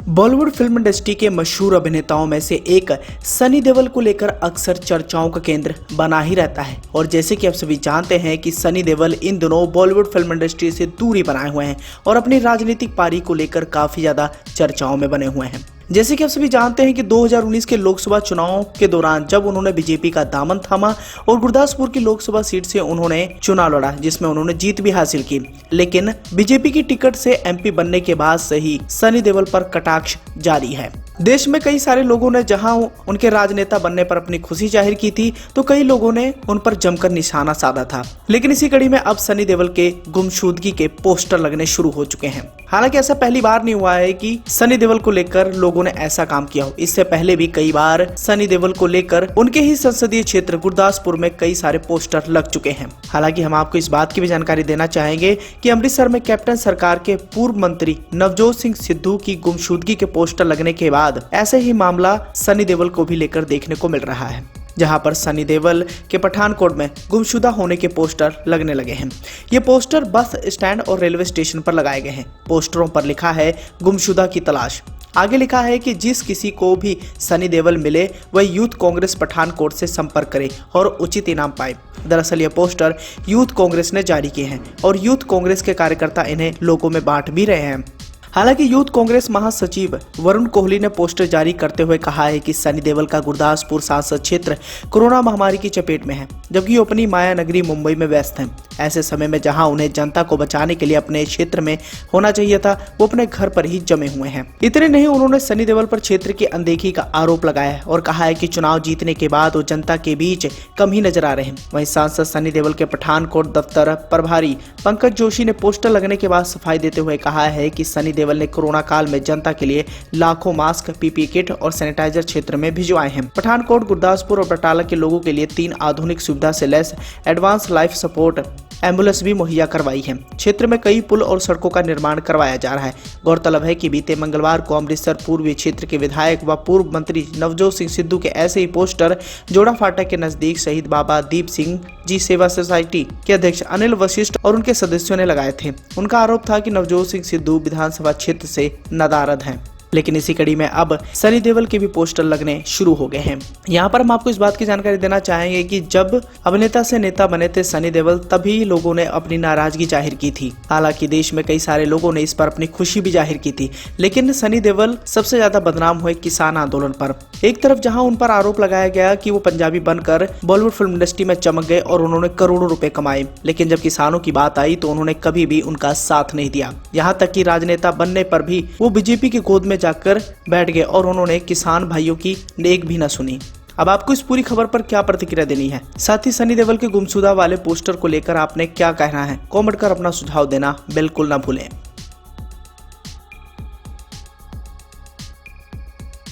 Bollywood film industry के मशहूर अभिनेताओं में से एक सनी देओल को लेकर अक्सर चर्चाओं का केंद्र बना ही रहता है। और जैसे कि आप सभी जानते हैं कि सनी देओल इन दिनों बॉलीवुड फिल्म इंडस्ट्री से दूरी बनाए हुए हैं और अपनी राजनीतिक पारी को लेकर काफी ज्यादा चर्चाओं में बने हुए हैं। जैसे कि आप सभी जानते हैं कि 2019 के लोकसभा चुनाव के दौरान जब उन्होंने बीजेपी का दामन थामा और गुरदासपुर की लोकसभा सीट से उन्होंने चुनाव लड़ा, जिसमें उन्होंने जीत भी हासिल की, लेकिन बीजेपी की टिकट से एमपी बनने के बाद से ही सनी देओल पर कटाक्ष जारी है। देश में कई सारे लोगों ने जहां उनके राजनेता बनने पर अपनी खुशी जाहिर की थी, तो कई लोगों ने उन पर जमकर निशाना साधा था। लेकिन इसी कड़ी में अब सनी देओल के गुमशुदगी के पोस्टर लगने शुरू हो चुके हैं। हालांकि ऐसा पहली बार नहीं हुआ है कि सनी देओल को लेकर लोगों ने ऐसा काम किया हो। इससे पहले भी कई बार सनी देओल को लेकर उनके ही संसदीय क्षेत्र गुरदासपुर में कई सारे पोस्टर लग चुके हैं। हालांकि हम आपको इस बात की भी जानकारी देना चाहेंगे कि अमृतसर में कैप्टन सरकार के पूर्व मंत्री नवजोत सिंह सिद्धू की गुमशुदगी के पोस्टर लगने के बाद ऐसे ही मामला सनी देओल को भी लेकर देखने को मिल रहा है, जहां पर सनी देओल के पठानकोट में गुमशुदा होने के पोस्टर लगने लगे हैं। ये पोस्टर बस स्टैंड और रेलवे स्टेशन पर लगाए गए हैं। पोस्टरों पर लिखा है गुमशुदा की तलाश। आगे लिखा है कि जिस किसी को भी सनी देओल मिले वह यूथ कांग्रेस पठानकोट से संपर्क करे और उचित इनाम पाए। दरअसल ये पोस्टर यूथ कांग्रेस ने जारी किए हैं और यूथ कांग्रेस के कार्यकर्ता इन्हें लोगों में बांट भी रहे हैं। हालांकि यूथ कांग्रेस महासचिव वरुण कोहली ने पोस्टर जारी करते हुए कहा है कि सनी देओल का गुरदासपुर संसदीय क्षेत्र कोरोना महामारी की चपेट में है, जबकि वो अपनी माया नगरी मुंबई में व्यस्त हैं। ऐसे समय में जहां उन्हें जनता को बचाने के लिए अपने क्षेत्र में होना चाहिए था, वो अपने घर पर ही जमे हुए हैं। इतने नहीं, उन्होंने सनी देओल पर क्षेत्र की अनदेखी का आरोप लगाया है और कहा है कि चुनाव जीतने के बाद वो जनता के बीच कम ही नजर आ रहे हैं। वहीं सांसद सनी देओल के पठानकोट दफ्तर प्रभारी पंकज जोशी ने पोस्टर लगने के बाद सफाई देते हुए कहा है कि सनी देओल ने कोरोना काल में जनता के लिए लाखों मास्क, पीपीई किट और सैनिटाइजर क्षेत्र में भिजवाए हैं। पठानकोट, गुरदासपुर और बटाला के लोगों के लिए 3 आधुनिक सुविधा से lace advance life support ambulance भी मुहैया करवाई है। क्षेत्र में कई पुल और सड़कों का निर्माण करवाया जा रहा है। गौरतलब है कि बीते मंगलवार को अमृतसर पूर्वी क्षेत्र के विधायक व पूर्व मंत्री नवजोत सिंह सिद्धू के ऐसे ही पोस्टर जोड़ा फाटक के नजदीक शहीद बाबा दीप सिंह जी सेवा सोसाइटी के अध्यक्ष अनिल वशिष्ठ और उनके सदस्यों ने लगाए थे। उनका आरोप था कि नवजोत सिंह सिद्धू विधानसभा क्षेत्र से नदारद हैं। लेकिन इसी कड़ी में अब सनी देओल के भी पोस्टर लगने शुरू हो गए हैं। यहाँ पर हम आपको इस बात की जानकारी देना चाहेंगे कि जब अभिनेता से नेता बने थे सनी देओल, तभी लोगों ने अपनी नाराजगी जाहिर की थी। हालांकि देश में कई सारे लोगों ने इस पर अपनी खुशी भी जाहिर की थी, लेकिन सनी देओल सबसे ज्यादा बदनाम हुए किसान आंदोलन पर। एक तरफ जहाँ उन पर आरोप लगाया गया कि वो पंजाबी बनकर बॉलीवुड फिल्म इंडस्ट्री में चमक गए और उन्होंने करोड़ों रुपए कमाए, लेकिन जब किसानों की बात आई तो उन्होंने कभी भी उनका साथ नहीं दिया। यहाँ तक कि राजनेता बनने पर भी वो बीजेपी की गोद में जाकर बैठ गए और उन्होंने किसान भाइयों की एक भी न सुनी। अब आपको इस पूरी खबर पर क्या प्रतिक्रिया देनी है? साथ ही सनी देओल के गुमशुदा वाले पोस्टर को लेकर आपने क्या कहना है? कमेंट कर अपना सुझाव देना बिल्कुल ना भूलें।